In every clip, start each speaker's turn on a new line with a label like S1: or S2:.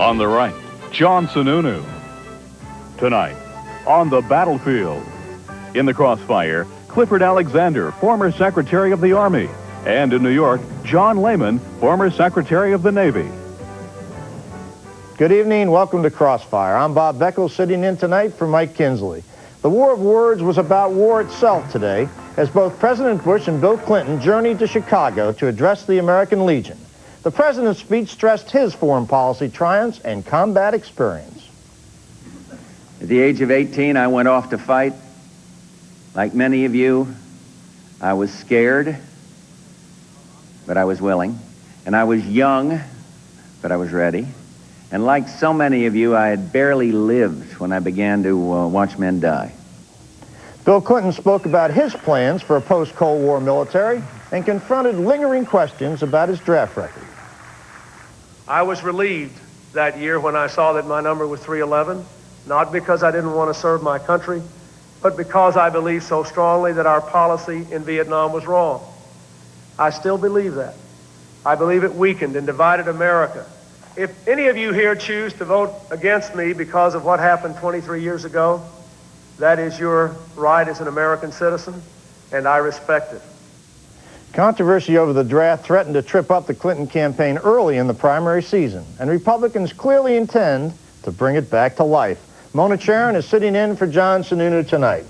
S1: On the right, John Sununu. Tonight, on the battlefield. In the Crossfire, Clifford Alexander, former Secretary of the Army. And in New York, John Lehman, former Secretary of the Navy.
S2: Good evening, welcome to Crossfire. I'm Bob Beckel, sitting in tonight for Mike Kinsley. The war of words was about war itself today, as both President Bush and Bill Clinton journeyed to Chicago to address the American Legion. The president's speech stressed his foreign policy triumphs and combat experience.
S3: At the age of 18, I went off to fight. Like many of you, I was scared, but I was willing. And I was young, but I was ready. And like so many of you, I had barely lived when I began to watch men die.
S2: Bill Clinton spoke about his plans for a post-Cold War military and confronted lingering questions about his draft record.
S4: I was relieved that year when I saw that my number was 311, not because I didn't want to serve my country, but because I believed so strongly that our policy in Vietnam was wrong. I still believe that. I believe it weakened and divided America. If any of you here choose to vote against me because of what happened 23 years ago, that is your right as an American citizen, and I respect it.
S2: Controversy over the draft threatened to trip up the Clinton campaign early in the primary season, and Republicans clearly intend to bring it back to life. Mona Charen is sitting in for John Sununu tonight.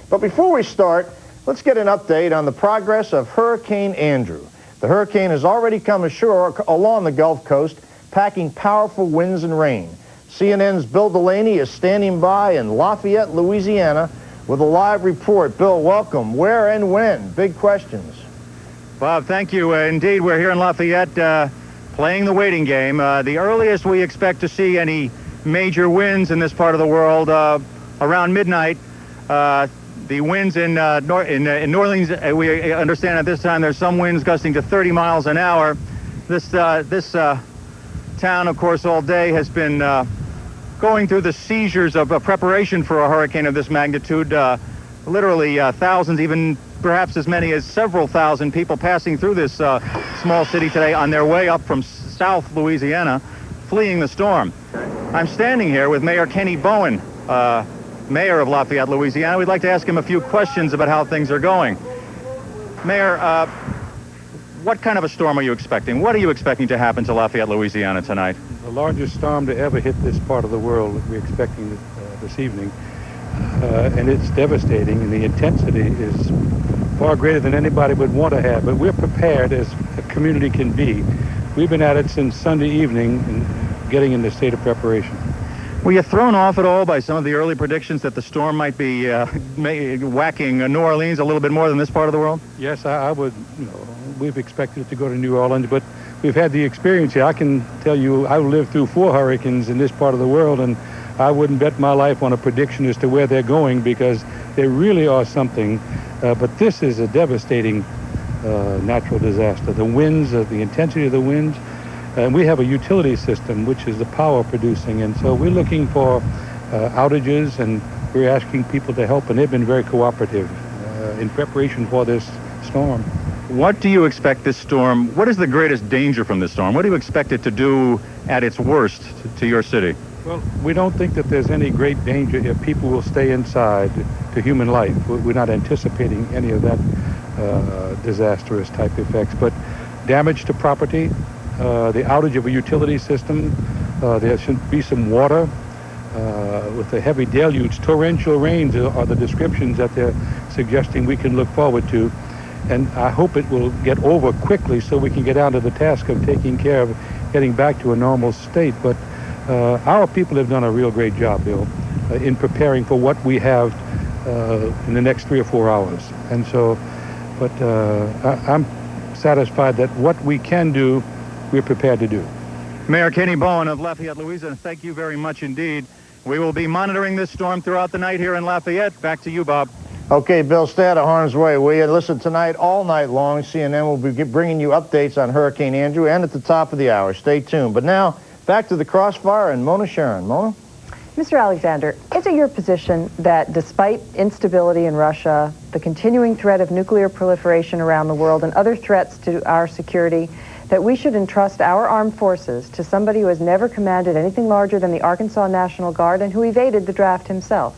S2: But before we start, let's get an update on the progress of Hurricane Andrew. The hurricane has already come ashore along the Gulf Coast, packing powerful winds and rain. CNN's Bill Delaney is standing by in Lafayette, Louisiana, with a live report. Bill, welcome. Where and when? Big questions.
S5: Bob, thank you. Indeed, we're here in Lafayette playing the waiting game. The earliest we expect to see any major winds in this part of the world around midnight. The winds in New Orleans, we understand at this time there's some winds gusting to 30 miles an hour. This town, of course, all day has been going through the seizures of preparation for a hurricane of this magnitude. Literally thousands, even perhaps as many as several thousand people passing through this small city today on their way up from South Louisiana, fleeing the storm. I'm standing here with Mayor Kenny Bowen, mayor of Lafayette, Louisiana. We'd like to ask him a few questions about how things are going. Mayor, what kind of a storm are you expecting? What are you expecting to happen to Lafayette, Louisiana tonight?
S6: The largest storm to ever hit this part of the world we're expecting this evening. And it's devastating, and the intensity is far greater than anybody would want to have. But we're prepared as a community can be. We've been at it since Sunday evening and getting in the state of preparation.
S5: Were you thrown off at all by some of the early predictions that the storm might be whacking New Orleans a little bit more than this part of the world?
S6: Yes, I would. We've expected it to go to New Orleans, but we've had the experience here. I can tell you, I've lived through 4 hurricanes in this part of the world, and I wouldn't bet my life on a prediction as to where they're going, because they really are something. But this is a devastating natural disaster. The winds, the intensity of the winds, and we have a utility system which is the power producing, and so we're looking for outages, and we're asking people to help, and they've been very cooperative in preparation for this storm.
S5: What do you expect this storm, what is the greatest danger from this storm? What do you expect it to do at its worst to your city?
S6: Well, we don't think that there's any great danger if people will stay inside to human life. We're not anticipating any of that disastrous type effects, but damage to property, the outage of a utility system, there should be some water with the heavy deluge. Torrential rains are the descriptions that they're suggesting we can look forward to. And I hope it will get over quickly so we can get down to the task of taking care of getting back to a normal state. But our people have done a real great job, Bill, in preparing for what we have in the next 3 or 4 hours. And so, but I'm satisfied that what we can do, we're prepared to do.
S5: Mayor Kenny Bowen of Lafayette, Louisiana, thank you very much indeed. We will be monitoring this storm throughout the night here in Lafayette. Back to you, Bob.
S2: Okay, Bill, stay out of harm's way, will you? Listen, tonight, all night long, CNN will be bringing you updates on Hurricane Andrew, and at the top of the hour. Stay tuned. But now, back to the Crossfire and Mona Charen. Mona?
S7: Mr. Alexander, is it your position that despite instability in Russia, the continuing threat of nuclear proliferation around the world, and other threats to our security, that we should entrust our armed forces to somebody who has never commanded anything larger than the Arkansas National Guard and who evaded the draft himself?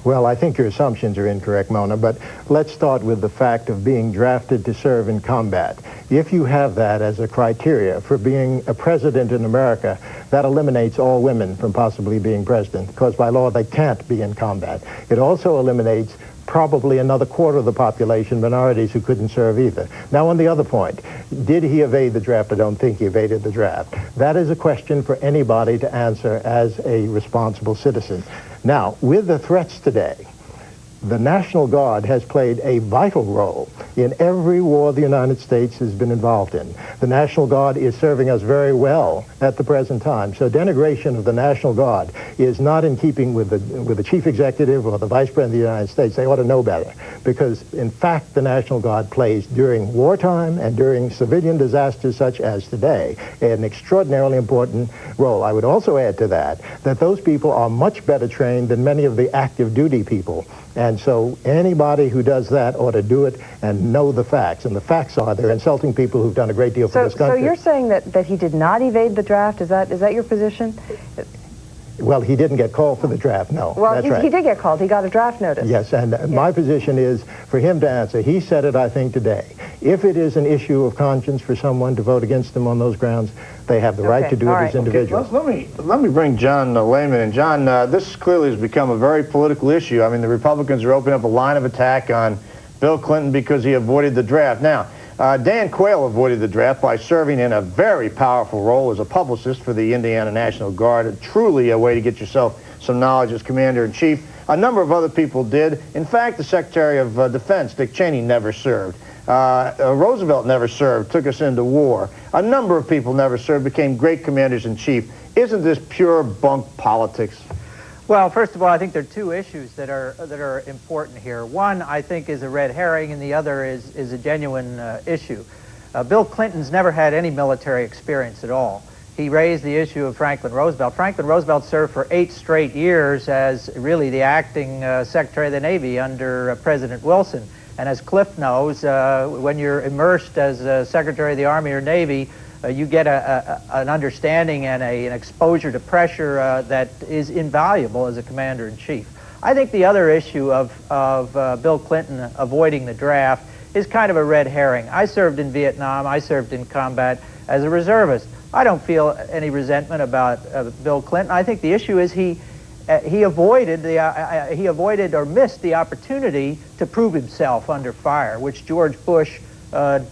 S2: Well, I think your assumptions are incorrect, Mona, but let's start with the fact of being drafted to serve in combat. If you have that as a criteria for being a president in America, that eliminates all women from possibly being president, because by law they can't be in combat. It also eliminates probably another quarter of the population, minorities, who couldn't serve either. Now, on the other point, did he evade the draft? I don't think he evaded the draft. That is a question for anybody to answer as a responsible citizen. Now, with the threats today, the National Guard has played a vital role in every war the United States has been involved in. The National Guard is serving us very well at the present time. So denigration of the National Guard is not in keeping with the Chief Executive or the Vice President of the United States. They ought to know better, because in fact the National Guard plays during wartime and during civilian disasters such as today an extraordinarily important role. I would also add to that those people are much better trained than many of the active duty people. And so anybody who does that ought to do it and know the facts. And the facts are they're insulting people who've done a great deal for this country.
S7: So you're saying that he did not evade the draft? Is that your position?
S2: Well, he didn't get called for the draft, no.
S7: Well,
S2: that's right.
S7: He did get called. He got a draft notice.
S2: Yes, and my position is for him to answer. He said it, I think, today. If it is an issue of conscience for someone to vote against him on those grounds, they have the right to do it as individuals. Okay, let me bring John Lehman in. John, this clearly has become a very political issue. I mean, the Republicans are opening up a line of attack on Bill Clinton because he avoided the draft. Now, Dan Quayle avoided the draft by serving in a very powerful role as a publicist for the Indiana National Guard, truly a way to get yourself some knowledge as Commander-in-Chief. A number of other people did. In fact, the Secretary of Defense, Dick Cheney, never served. Roosevelt never served, took us into war. A number of people never served, became great commanders-in-chief. Isn't this pure bunk politics?
S8: Well, first of all, I think there are two issues that are important here. One, I think, is a red herring, and the other is a genuine issue. Bill Clinton's never had any military experience at all. He raised the issue of Franklin Roosevelt. Franklin Roosevelt served for 8 straight years as really the acting Secretary of the Navy under President Wilson. And as Cliff knows, when you're immersed as Secretary of the Army or Navy, you get an understanding and an exposure to pressure that is invaluable as a commander-in-chief. I think the other issue of Bill Clinton avoiding the draft is kind of a red herring. I served in Vietnam. I served in combat as a reservist. I don't feel any resentment about Bill Clinton. I think the issue is he avoided or missed the opportunity to prove himself under fire, which George Bush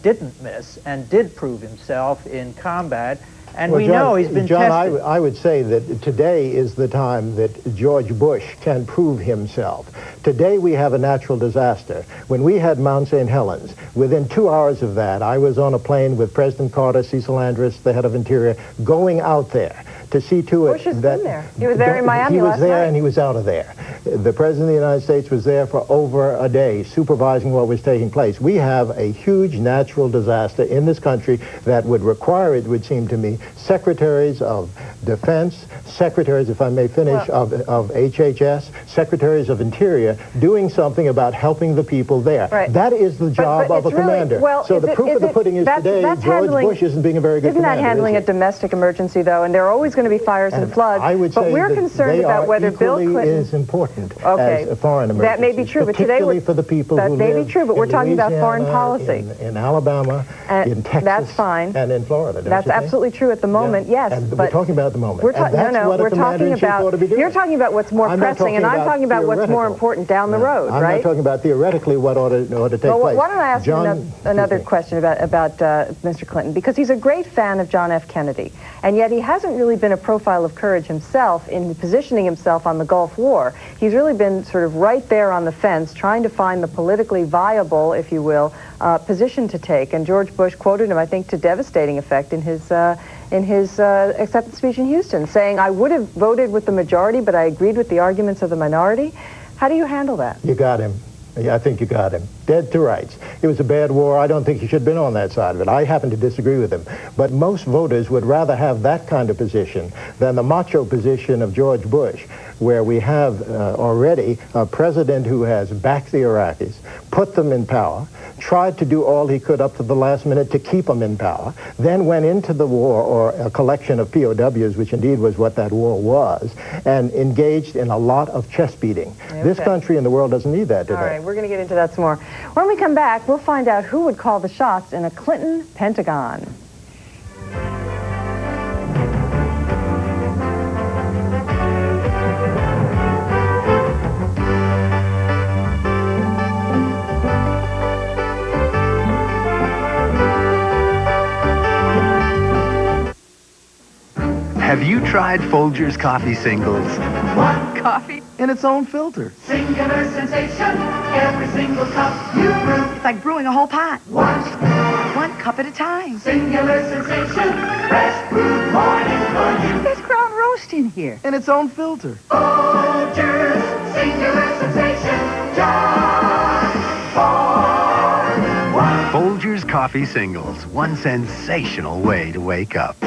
S8: didn't miss and did prove himself in combat. And well, we know he's been tested.
S2: I would say that today is the time that George Bush can prove himself. Today we have a natural disaster. When we had Mount St. Helens, within 2 hours of that, I was on a plane with President Carter, Cecil Andrus, the head of Interior, going out there to see to it
S7: Bush has been there. He was there in Miami last night.
S2: He was there and he was out of there. The President of the United States was there for over a day supervising what was taking place. We have a huge natural disaster in this country that would require, it would seem to me, secretaries of defense, secretaries, if I may finish, of HHS, secretaries of Interior, doing something about helping the people there.
S7: Right.
S2: That is the job of a commander.
S7: Well,
S2: so the proof of the pudding is today, George Bush isn't being a very good commander.
S7: Isn't that handling a domestic emergency, though? And there are always going to be fires and floods.
S2: I would say
S7: but we're concerned about whether Bill Clinton
S2: is important as a foreign emergency.
S7: That may be true, but today we're
S2: for the people
S7: that
S2: who
S7: may
S2: live
S7: be true, but we're talking about foreign policy
S2: in Alabama, in Texas,
S7: that's fine,
S2: and in Florida.
S7: That's absolutely true at the moment.
S2: Yeah.
S7: Yes,
S2: and
S7: but
S2: we're talking about the moment.
S7: We're talking about. You're talking about what's more pressing, and I'm talking about what's more important down the road,
S2: I'm
S7: right?
S2: not talking about theoretically what ought to take place.
S7: Why don't I ask you another question about Mr. Clinton, because he's a great fan of John F. Kennedy, and yet he hasn't really been a profile of courage himself in positioning himself on the Gulf War. He's really been sort of right there on the fence, trying to find the politically viable, if you will, position to take. And George Bush quoted him, I think, to devastating effect in his acceptance speech in Houston, saying, I would have voted with the majority, but I agreed with the arguments of the minority. How do you handle that?
S2: You got him. Yeah, I think you got him. dead to rights. It was a bad war. I don't think he should have been on that side of it. I happen to disagree with him. But most voters would rather have that kind of position than the macho position of George Bush, where we have already a president who has backed the Iraqis, put them in power, tried to do all he could up to the last minute to keep them in power, then went into the war, or a collection of POWs, which indeed was what that war was, and engaged in a lot of chest beating. Okay. This country and the world doesn't need that today.
S7: All right, we're going to get into that some more. When we come back, we'll find out who would call the shots in a Clinton Pentagon.
S9: Have you tried Folgers Coffee Singles?
S10: One coffee
S9: In its own filter.
S10: Singular sensation, every single cup you brew.
S11: It's like brewing a whole pot.
S10: One
S11: cup at a time.
S10: Singular sensation, fresh brewed morning for you.
S11: There's ground roast in here.
S9: In its own filter.
S10: Folgers, singular sensation, just for one.
S9: Folgers Coffee Singles. One sensational way to wake up.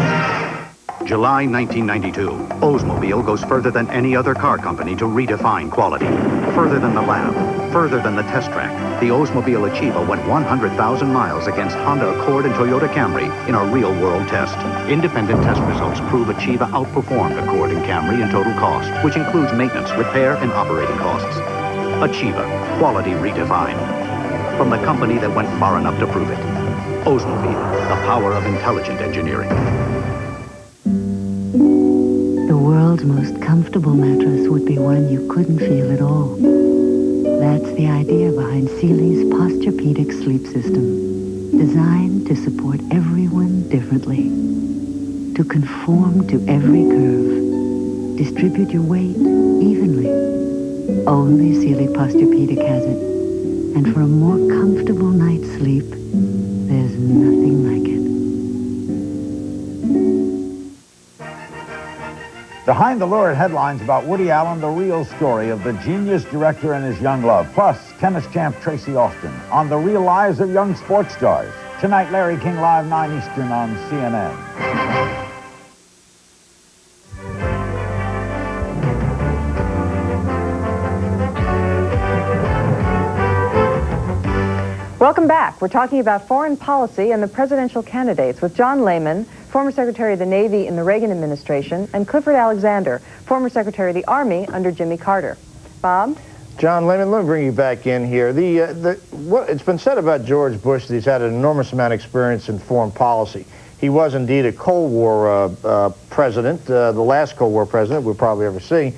S12: July 1992. Oldsmobile goes further than any other car company to redefine quality. Further than the lab, further than the test track. The Oldsmobile Achieva went 100,000 miles against Honda Accord and Toyota Camry in a real-world test. Independent test results prove Achieva outperformed Accord and Camry in total cost, which includes maintenance, repair, and operating costs. Achieva, quality redefined. From the company that went far enough to prove it. Oldsmobile, the power of intelligent engineering.
S13: The world's most comfortable mattress would be one you couldn't feel at all. That's the idea behind Sealy's Posturepedic sleep system, designed to support everyone differently, to conform to every curve, distribute your weight evenly. Only Sealy Posturepedic has it, and for a more comfortable night's sleep, there's nothing like it.
S14: Behind the lurid headlines about Woody Allen, the real story of the genius director and his young love, plus tennis champ Tracy Austin on the real lives of young sports stars. Tonight, Larry King Live, 9 Eastern on CNN.
S7: Welcome back. We're talking about foreign policy and the presidential candidates with John Lehman, former Secretary of the Navy in the Reagan administration, and Clifford Alexander, former Secretary of the Army under Jimmy Carter. Bob?
S2: John Lehman, let me bring you back in here. What it's been said about George Bush that he's had an enormous amount of experience in foreign policy. He was indeed a Cold War president, the last Cold War president we'll probably ever see.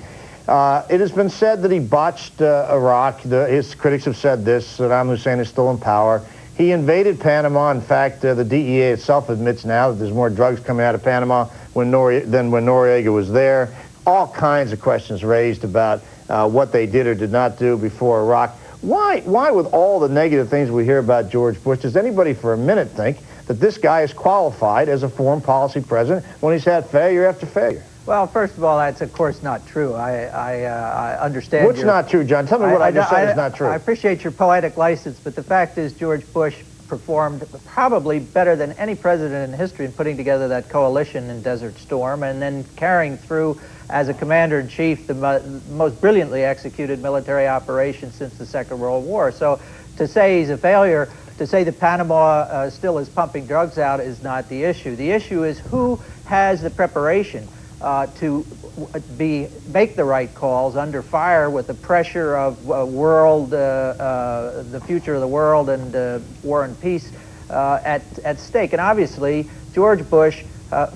S2: It has been said that he botched Iraq. His critics have said this. Saddam Hussein is still in power. He invaded Panama. In fact, the DEA itself admits now that there's more drugs coming out of Panama than when Noriega was there. All kinds of questions raised about what they did or did not do before Iraq. Why, with all the negative things we hear about George Bush, does anybody for a minute think that this guy is qualified as a foreign policy president when he's had failure after failure?
S8: Well, first of all, that's of course not true. I understand.
S2: What's not true, John? Tell me what I just said is not true.
S8: I appreciate your poetic license, but the fact is George Bush performed probably better than any president in history in putting together that coalition in Desert Storm and then carrying through as a commander-in-chief the most brilliantly executed military operation since the Second World War. So to say he's a failure, to say that Panama still is pumping drugs out is not the issue. The issue is who has the preparation to make the right calls under fire with the pressure of the future of the world and war and peace at stake. And obviously, George Bush,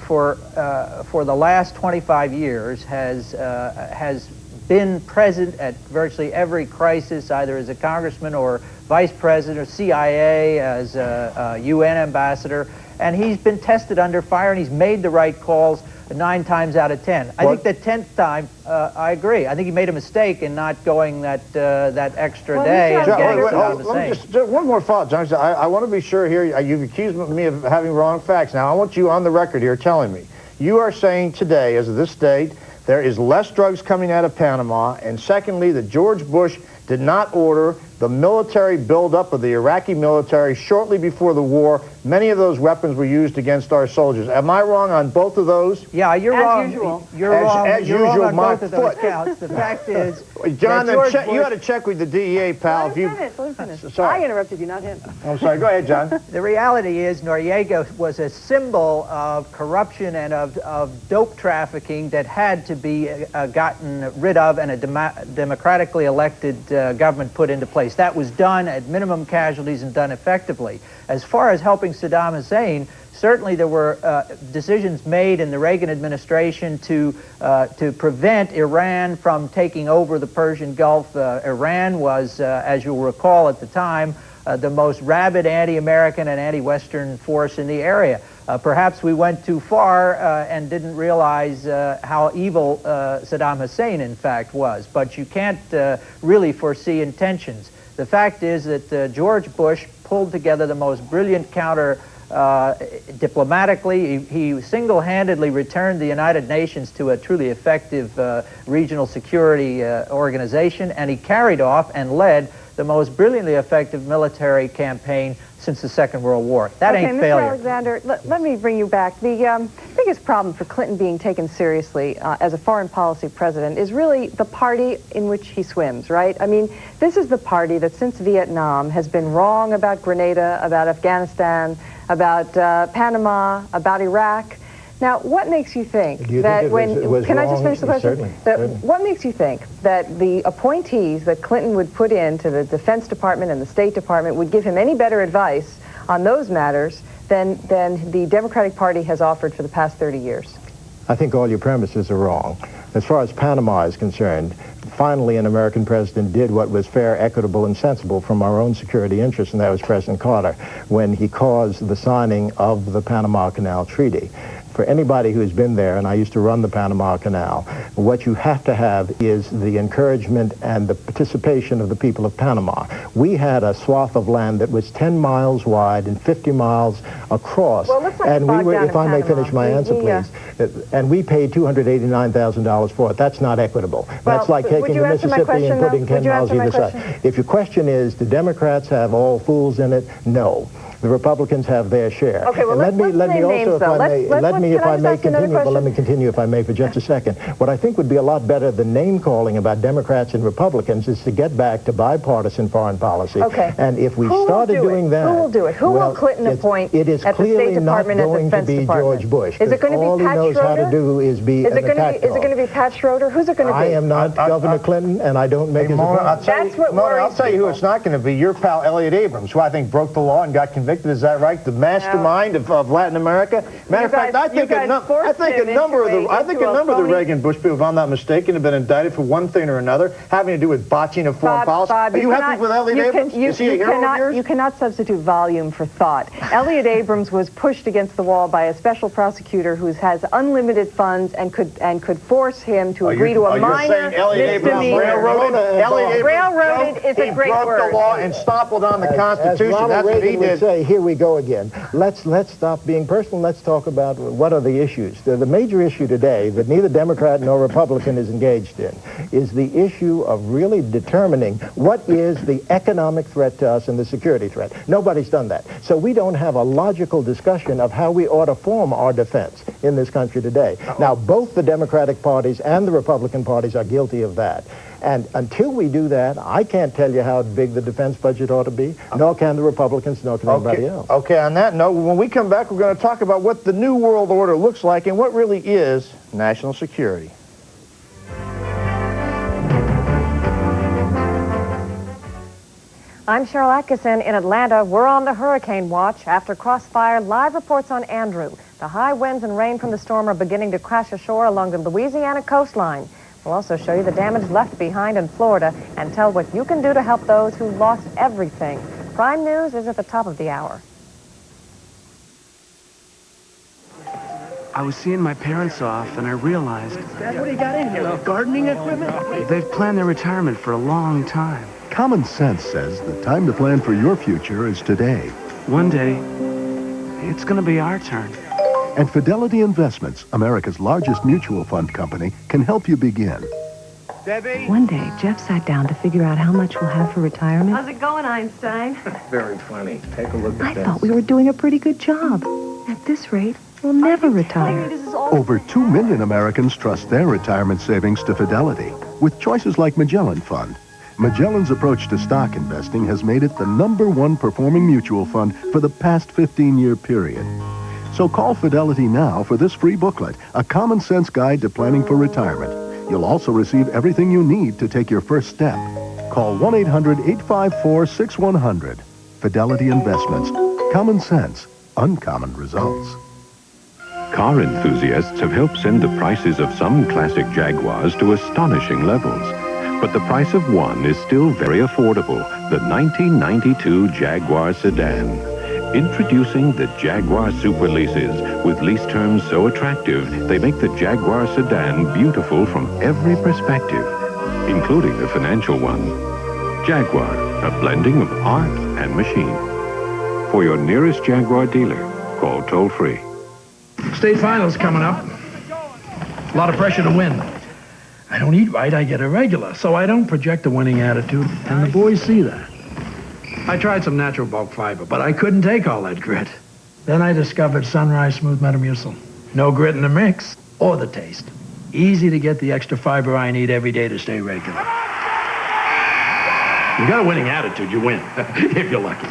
S8: for the last 25 years, has been present at virtually every crisis, either as a congressman or vice president or CIA, as a UN ambassador, and he's been tested under fire, and he's made the right calls 9 times out of 10. I think the 10th time, I agree. I think he made a mistake in not going that extra day and getting Saddam Hussein.
S2: Just one more thought, John. I want to be sure here, you've accused me of having wrong facts. Now, I want you on the record here telling me. You are saying today, as of this date, there is less drugs coming out of Panama, and secondly, that George Bush did not order the military buildup of the Iraqi military shortly before the war. Many of those weapons were used against our soldiers. Am I wrong on both of those?
S8: Yeah, you're wrong.
S7: Usual.
S8: You're wrong.
S2: As
S8: You're
S2: usual,
S8: wrong on
S2: my
S8: both of those
S2: foot.
S8: counts. The fact is,
S2: John,
S8: that George
S2: you
S8: Bush-
S2: got to check with the DEA, pal.
S7: Let him finish.
S2: Sorry.
S7: I interrupted you, not him.
S2: I'm sorry. Go ahead, John.
S8: The reality is Noriega was a symbol of corruption and of dope trafficking that had to be gotten rid of and a democratically elected government put into place. That was done at minimum casualties and done effectively. As far as helping Saddam Hussein, certainly there were decisions made in the Reagan administration to prevent Iran from taking over the Persian Gulf. Iran was, as you'll recall at the time, the most rabid anti-American and anti-Western force in the area. Perhaps we went too far and didn't realize how evil Saddam Hussein in fact was, but you can't really foresee intentions. The fact is that George Bush pulled together the most brilliant counter diplomatically. He single-handedly returned the United Nations to a truly effective regional security organization, and he carried off and led the most brilliantly effective military campaign since the Second World War. That ain't failure.
S7: Mr. Alexander, let me bring you back. The biggest problem for Clinton being taken seriously as a foreign policy president is really the party in which he swims, right? I mean, this is the party that since Vietnam has been wrong about Grenada, about Afghanistan, about Panama, about Iraq. Now, what makes you think that can I just finish the question?
S2: Certainly.
S7: What makes you think that the appointees that Clinton would put into the Defense Department and the State Department would give him any better advice on those matters than the Democratic Party has offered for the past 30 years?
S2: I think all your premises are wrong. As far as Panama is concerned, finally an American president did what was fair, equitable, and sensible from our own security interests, and that was President Carter, when he caused the signing of the Panama Canal Treaty. For anybody who has been there, and I used to run the Panama Canal, what you have to have is the encouragement and the participation of the people of Panama. We had a swath of land that was 10 miles wide and 50 miles across.
S7: Well, let's not
S2: and we
S7: bog
S2: were,
S7: down
S2: if I may finish my answer, please, and we paid $289,000 for it. That's not equitable. That's like taking the Mississippi and putting 10 miles either side. If your question is, do Democrats have all fools in it? No. The Republicans have their share.
S7: Okay, well,
S2: let me also, let me continue if I may for just a second. What I think would be a lot better than name calling about Democrats and Republicans is to get back to bipartisan foreign policy.
S7: Okay.
S2: And if we started doing that,
S7: who will do it? Who will Clinton appoint
S2: it is
S7: at the State Department and the Defense Department?
S2: George Bush.
S7: Is it going to be Pat Schroeder?
S2: All he knows how to do is be an attack dog.
S7: Is it going to be Pat Schroeder? Who's it going to be?
S2: I am not Governor Clinton, and I don't make his appointments.
S7: I'll
S2: tell you who it's not going to be. Your pal Elliot Abrams, who I think broke the law and got convicted. Is that right? The mastermind of Latin America. Matter of fact, I think a number of the Reagan Bush people, if I'm not mistaken, have been indicted for one thing or another, having to do with botching of foreign policy. Are you happy with Elliot Abrams? Is he a hero of yours?
S7: You cannot substitute volume for thought. Elliot Abrams was pushed against the wall by a special prosecutor who has unlimited funds and could force him to agree to a minor misdemeanor. Railroaded is a great word.
S2: He broke the law and stompled on the Constitution. That's what he did. Say, here we go again. Let's stop being personal. Let's talk about what are the issues. The major issue today that neither Democrat nor Republican is engaged in is the issue of really determining what is the economic threat to us and the security threat. Nobody's done that. So we don't have a logical discussion of how we ought to form our defense in this country today. Now, both the Democratic parties and the Republican parties are guilty of that. And until we do that, I can't tell you how big the defense budget ought to be, nor can the Republicans, nor can anybody else. Okay, on that note, when we come back, we're going to talk about what the New World Order looks like and what really is national security.
S15: I'm Cheryl Atkinson in Atlanta. We're on the hurricane watch. After Crossfire, live reports on Andrew. The high winds and rain from the storm are beginning to crash ashore along the Louisiana coastline. We'll also show you the damage left behind in Florida and tell what you can do to help those who lost everything. Prime News is at the top of the hour.
S16: I was seeing my parents off, and I realized...
S17: Dad, what do you got in here? Gardening equipment?
S16: They've planned their retirement for a long time.
S18: Common sense says the time to plan for your future is today.
S16: One day, it's going to be our turn.
S18: And Fidelity Investments, America's largest mutual fund company, can help you begin.
S5: Debbie?
S13: One day, Jeff sat down to figure out how much we'll have for retirement.
S15: How's it going, Einstein?
S19: Very funny. Take a look at
S13: I
S19: this.
S13: thought we were doing a pretty good job. At this rate, we'll never retire.
S18: Over 2 million Americans trust their retirement savings to Fidelity with choices like Magellan Fund. Magellan's approach to stock investing has made it the #1 performing mutual fund for the past 15-year period. So call Fidelity now for this free booklet, a common sense guide to planning for retirement. You'll also receive everything you need to take your first step. Call 1-800-854-6100. Fidelity Investments. Common sense. Uncommon results.
S20: Car enthusiasts have helped send the prices of some classic Jaguars to astonishing levels. But the price of one is still very affordable, the 1992 Jaguar sedan. Introducing the Jaguar Super Leases, with lease terms so attractive, they make the Jaguar sedan beautiful from every perspective, including the financial one. Jaguar, a blending of art and machine. For your nearest Jaguar dealer, call toll-free.
S17: State finals coming up. A lot of pressure to win. I don't eat right, I get irregular, so I don't project a winning attitude, and the boys see that. I tried some natural bulk fiber, but I couldn't take all that grit. Then I discovered Sunrise Smooth Metamucil. No grit in the mix or the taste. Easy to get the extra fiber I need every day to stay regular. You got a winning attitude, you win, if you're lucky.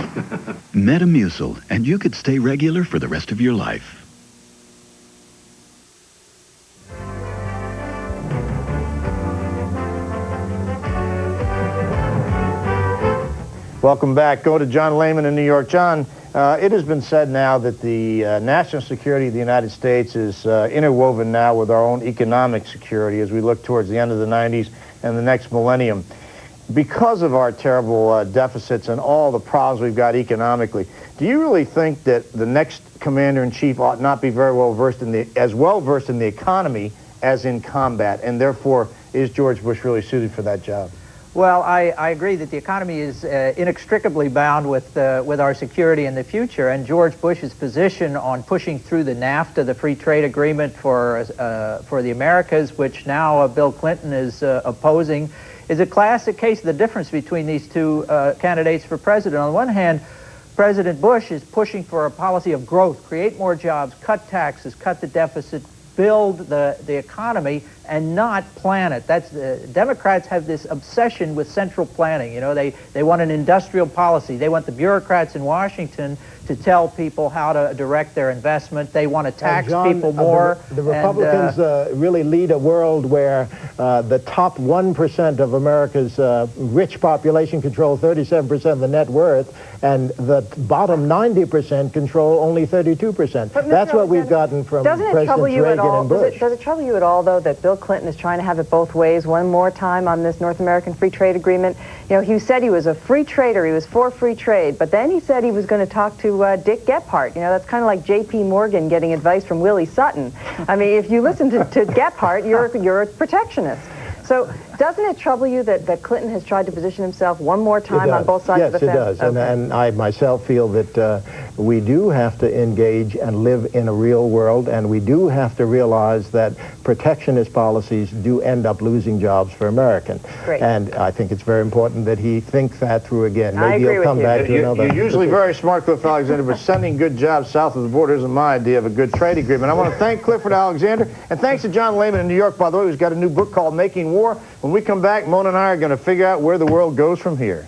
S21: Metamucil, and you could stay regular for the rest of your life.
S2: Welcome back. Go to John Lehman in New York. John, it has been said now that the national security of the United States is interwoven now with our own economic security as we look towards the end of the 90s and the next millennium. Because of our terrible deficits and all the problems we've got economically, do you really think that the next commander-in-chief ought not be very well versed in the economy as in combat, and therefore is George Bush really suited for that job?
S8: Well, I agree that the economy is inextricably bound with our security in the future, and George Bush's position on pushing through the NAFTA, the free trade agreement for the Americas, which now Bill Clinton is opposing, is a classic case of the difference between these two candidates for president. On the one hand, President Bush is pushing for a policy of growth, create more jobs, cut taxes, cut the deficit, build the economy, and not plan it. Democrats have this obsession with central planning. You know, they want an industrial policy. They want the bureaucrats in Washington to tell people how to direct their investment. They want to tax people more.
S22: The Republicans really lead a world where the top 1% of America's rich population control 37% of the net worth, and the bottom 90% control only 32%. That's what we've gotten from Presidents Reagan and Bush.
S7: Does it trouble you at all, though, that Bill Clinton is trying to have it both ways one more time on this North American free trade agreement? You know, he said he was a free trader, he was for free trade, but then he said he was going to talk to Dick Gephardt. You know, that's kind of like J.P. Morgan getting advice from Willie Sutton. I mean, if you listen to Gephardt, you're a protectionist. So doesn't it trouble you that Clinton has tried to position himself one more time on both sides of the fence?
S22: Yes, it does. Okay. And I myself feel that we do have to engage and live in a real world, and we do have to realize that protectionist policies do end up losing jobs for Americans.
S7: Great.
S22: And I think it's very important that he think that through again.
S7: I
S22: Maybe
S7: agree
S22: he'll come
S7: with
S22: back to another.
S2: You're usually very smart, Cliff Alexander, but sending good jobs south of the border isn't my idea of a good trade agreement. I want to thank Clifford Alexander, and thanks to John Lehman in New York, by the way, who's got a new book called Making War. When we come back, Mona and I are going to figure out where the world goes from here.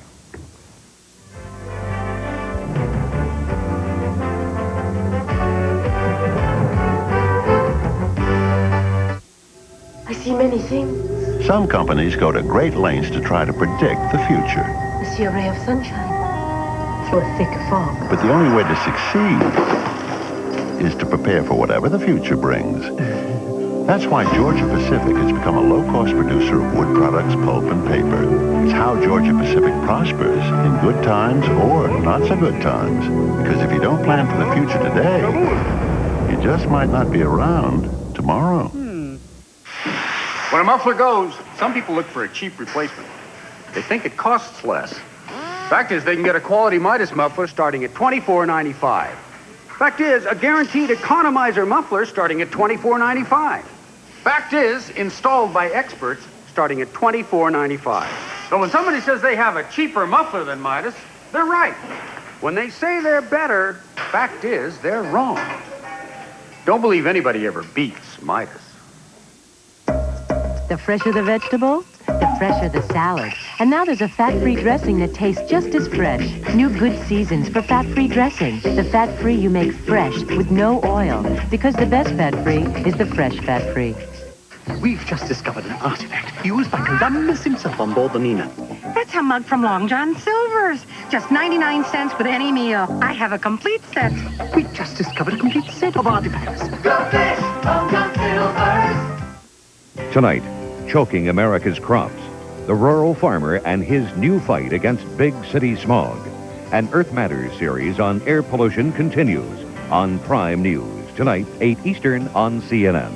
S23: I see many things.
S24: Some companies go to great lengths to try to predict the future.
S23: I see a ray of sunshine through a thick fog.
S24: But the only way to succeed is to prepare for whatever the future brings. That's why Georgia Pacific has become a low-cost producer of wood products, pulp, and paper. It's how Georgia Pacific prospers in good times or not so good times. Because if you don't plan for the future today, you just might not be around tomorrow.
S25: When a muffler goes, some people look for a cheap replacement. They think it costs less. Fact is, they can get a quality Midas muffler starting at $24.95. Fact is, a guaranteed economizer muffler starting at $24.95. Fact is, installed by experts starting at $24.95. So when somebody says they have a cheaper muffler than Midas, they're right. When they say they're better, fact is they're wrong. Don't believe anybody ever beats Midas.
S1: The fresher the vegetable, the fresher the salad. And now there's a fat-free dressing that tastes just as fresh. New Good Seasons for fat-free dressing. The fat-free you make fresh with no oil. Because the best fat-free is the fresh fat-free.
S9: We've just discovered an artifact used by Columbus himself on board the Lehman.
S3: That's a mug from Long John Silver's. Just 99 cents with any meal. I have a complete set.
S9: We just discovered a complete set of artifacts.
S10: Go fish, Long John Silver's.
S4: Tonight, choking America's crops, the rural farmer and his new fight against big city smog. An Earth Matters series on air pollution continues on Prime News. Tonight, 8 Eastern on CNN.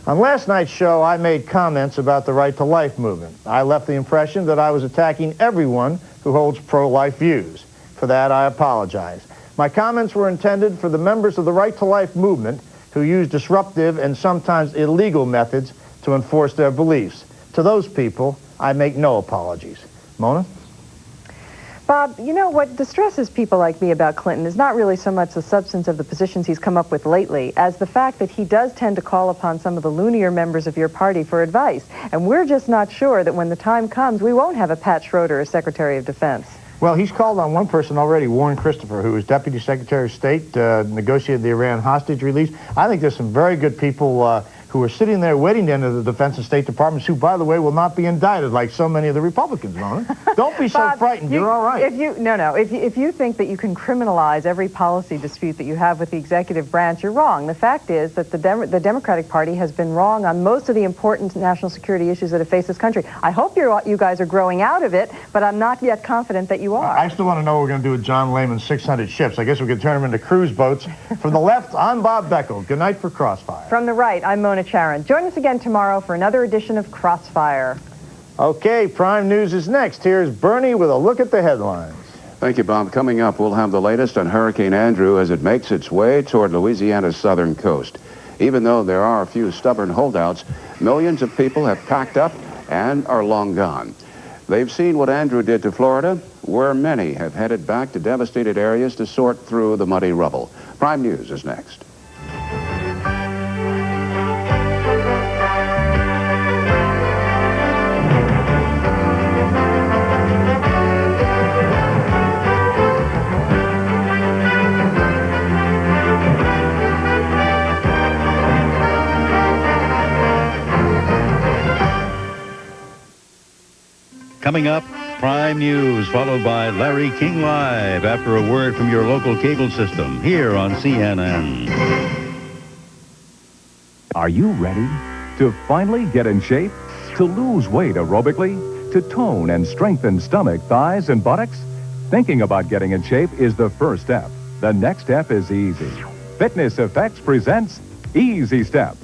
S2: On last night's show, I made comments about the Right to Life movement. I left the impression that I was attacking everyone who holds pro-life views. For that, I apologize. My comments were intended for the members of the Right to Life movement who use disruptive and sometimes illegal methods to enforce their beliefs. To those people, I make no apologies. Mona?
S7: Bob, you know, what distresses people like me about Clinton is not really so much the substance of the positions he's come up with lately as the fact that he does tend to call upon some of the loonier members of your party for advice. And we're just not sure that when the time comes, we won't have a Pat Schroeder as Secretary of Defense.
S2: Well, he's called on one person already, Warren Christopher, who was Deputy Secretary of State, negotiated the Iran hostage release. I think there's some very good people who are sitting there waiting to enter the Defense and State Departments, who, by the way, will not be indicted like so many of the Republicans, Mona. Don't be so
S7: Bob,
S2: frightened. You're all right.
S7: If you think that you can criminalize every policy dispute that you have with the executive branch, you're wrong. The fact is that the Democratic Party has been wrong on most of the important national security issues that have faced this country. I hope you guys are growing out of it, but I'm not yet confident that you are.
S2: I still want to know what we're going to do with John Lehman's 600 ships. I guess we could turn them into cruise boats. From the left, I'm Bob Beckel. Good night for Crossfire.
S7: From the right, I'm Mona Charen. Join us again tomorrow for another edition of Crossfire.
S2: Okay, Prime News is next. Here's Bernie with a look at the headlines.
S6: Thank you, Bob. Coming up, we'll have the latest on Hurricane Andrew as it makes its way toward Louisiana's southern coast. Even though there are a few stubborn holdouts, millions of people have packed up and are long gone. They've seen what Andrew did to Florida, where many have headed back to devastated areas to sort through the muddy rubble. Prime News is next.
S11: Coming up, Prime News, followed by Larry King Live after a word from your local cable system here on CNN.
S26: Are you ready to finally get in shape? To lose weight aerobically? To tone and strengthen stomach, thighs, and buttocks? Thinking about getting in shape is the first step. The next step is easy. Fitness Effects presents Easy Step.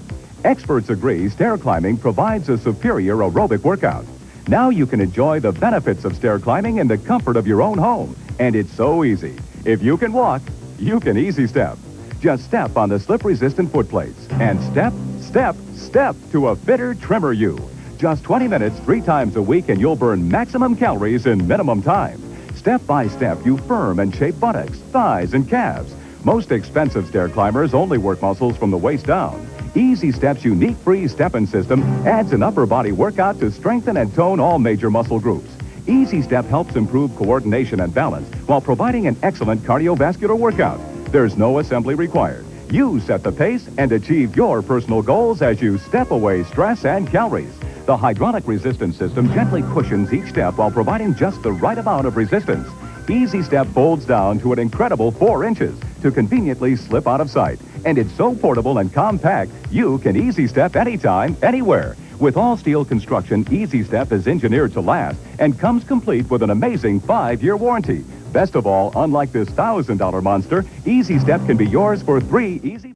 S26: Experts agree stair climbing provides a superior aerobic workout. Now you can enjoy the benefits of stair climbing in the comfort of your own home. And it's so easy. If you can walk, you can easy step. Just step on the slip-resistant foot plates and step, step, step to a fitter, trimmer you. Just 20 minutes 3 times a week and you'll burn maximum calories in minimum time. Step by step, you firm and shape buttocks, thighs, and calves. Most expensive stair climbers only work muscles from the waist down. Easy Step's unique free step-in system adds an upper body workout to strengthen and tone all major muscle groups. Easy Step helps improve coordination and balance while providing an excellent cardiovascular workout. There's no assembly required. You set the pace and achieve your personal goals as you step away stress and calories. The hydraulic resistance system gently cushions each step while providing just the right amount of resistance. Easy Step folds down to an incredible 4 inches to conveniently slip out of sight. And it's so portable and compact, you can Easy Step anytime, anywhere. With all-steel construction, Easy Step is engineered to last and comes complete with an amazing 5-year warranty. Best of all, unlike this $1,000 monster, Easy Step can be yours for 3 easy...